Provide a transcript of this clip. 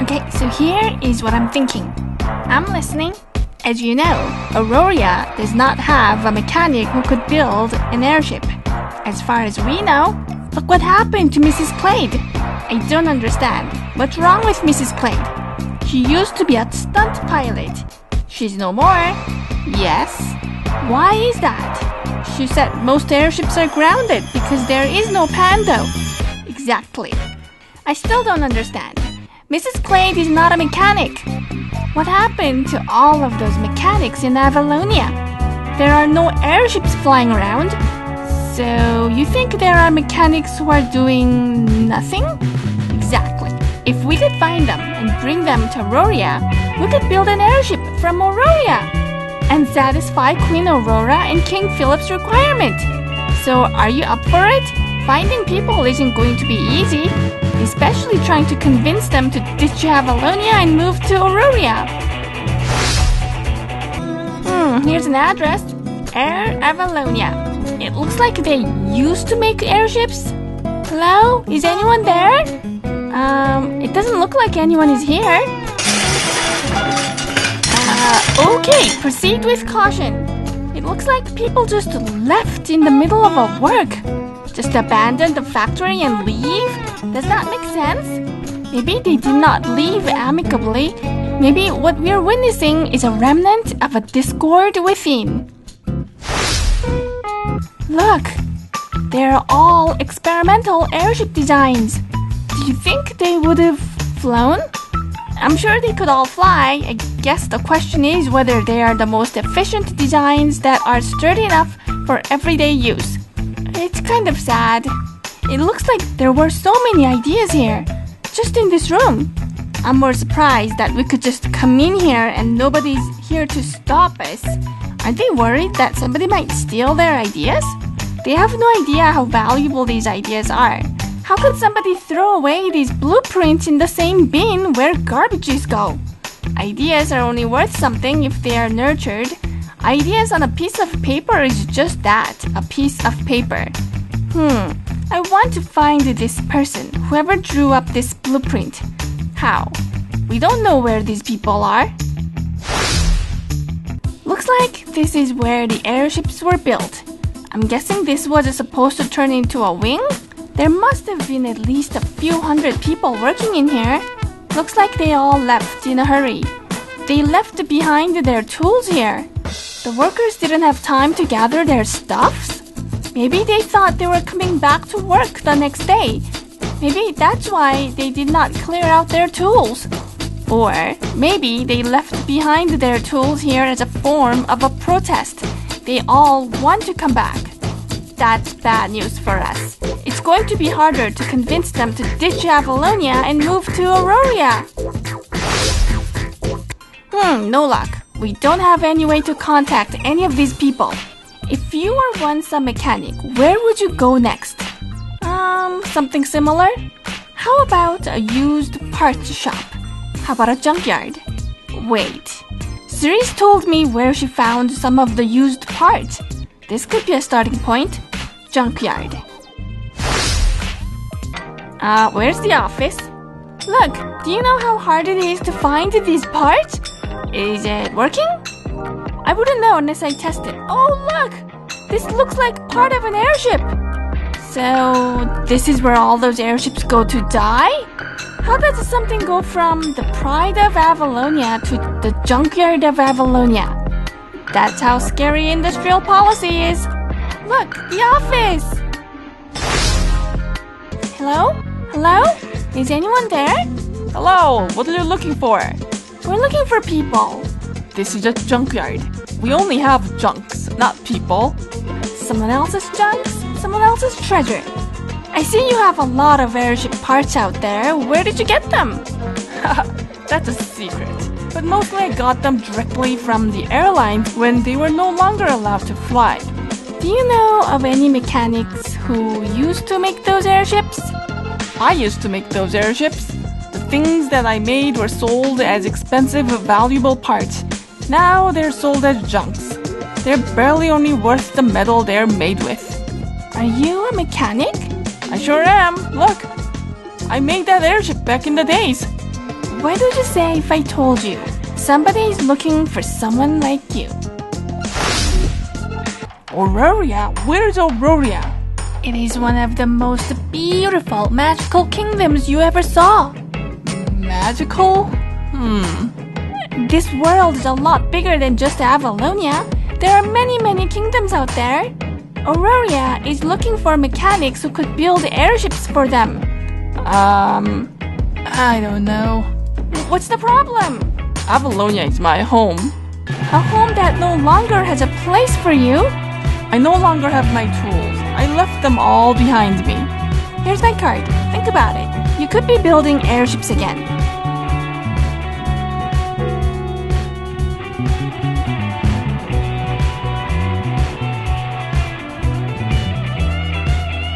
Okay, so here is what I'm thinking. I'm listening. As you know, Auroria does not have a mechanic who could build an airship. As far as we know, look what happened to Mrs. Clade. I don't understand. What's wrong with Mrs. Clade? She used to be a stunt pilot. She's no more. Yes. Why is that? She said most airships are grounded because there is no Pando. Exactly. I still don't understand. Mrs. Clade is not a mechanic. What happened to all of those mechanics in Avalonia? There are no airships flying around. So you think there are mechanics who are doing nothing? Exactly. If we could find them and bring them to Auroria, we could build an airship from Auroria and satisfy Queen Aurora and King Philip's requirement. So are you up for it? Finding people isn't going to be easy, especially trying to convince them to ditch Avalonia and move to Auroria. Here's an address. Air Avalonia. It looks like they used to make airships. Hello? Is anyone there? It doesn't look like anyone is here. Okay, proceed with caution. It looks like people just left in the middle of a work. Just abandon the factory and leave? Does that make sense? Maybe they did not leave amicably. Maybe what we're witnessing is a remnant of a discord within. Look, they're all experimental airship designs. Do you think they would have flown? I'm sure they could all fly. I guess the question is whether they are the most efficient designs that are sturdy enough for everyday use. It's kind of sad. It looks like there were so many ideas here, just in this room. I'm more surprised that we could just come in here and nobody's here to stop us. Aren't they worried that somebody might steal their ideas? They have no idea how valuable these ideas are. How could somebody throw away these blueprints in the same bin where garbages go? Ideas are only worth something if they are nurtured. Ideas on a piece of paper is just that, a piece of paper. I want to find this person, whoever drew up this blueprint. How? We don't know where these people are. Looks like this is where the airships were built. I'm guessing this was supposed to turn into a wing? There must have been at least a few hundred people working in here. Looks like they all left in a hurry. They left behind their tools here. The workers didn't have time to gather their stuffs? Maybe they thought they were coming back to work the next day. Maybe that's why they did not clear out their tools. Or maybe they left behind their tools here as a form of a protest. They all want to come back. That's bad news for us. It's going to be harder to convince them to ditch Avalonia and move to Auroria. No luck. We don't have any way to contact any of these people. If you were once a mechanic, where would you go next? Something similar? How about a used parts shop? How about a junkyard? Wait. Cerise told me where she found some of the used parts. This could be a starting point. Junkyard. Where's the office? Look, do you know how hard it is to find these parts? Is it working? I wouldn't know unless I test it. Oh, look! This looks like part of an airship. So, this is where all those airships go to die? How does something go from the pride of Avalonia to the junkyard of Avalonia? That's how scary industrial policy is. Look, the office! Hello? Hello? Is anyone there? Hello, what are you looking for? We're looking for people. This is a junkyard. We only have junks, not people. Someone else's junks? Someone else's treasure. I see you have a lot of airship parts out there. Where did you get them? That's a secret. But mostly I got them directly from the airlines when they were no longer allowed to fly. Do you know of any mechanics who used to make those airships? I used to make those airships. The things that I made were sold as expensive, valuable parts. Now they're sold as junks. They're barely only worth the metal they're made with. Are you a mechanic? I sure am. Look, I made that airship back in the days. What would you say if I told you somebody's looking for someone like you? Auroria? Where's Auroria? It is one of the most beautiful, magical kingdoms you ever saw. Magical? This world is a lot bigger than just Avalonia. There are many kingdoms out there. Auroria is looking for mechanics who could build airships for them. I don't know. What's the problem? Avalonia is my home. A home that no longer has a place for you? I no longer have my tools. I left them all behind me. Here's my card. Think about it. You could be building airships again.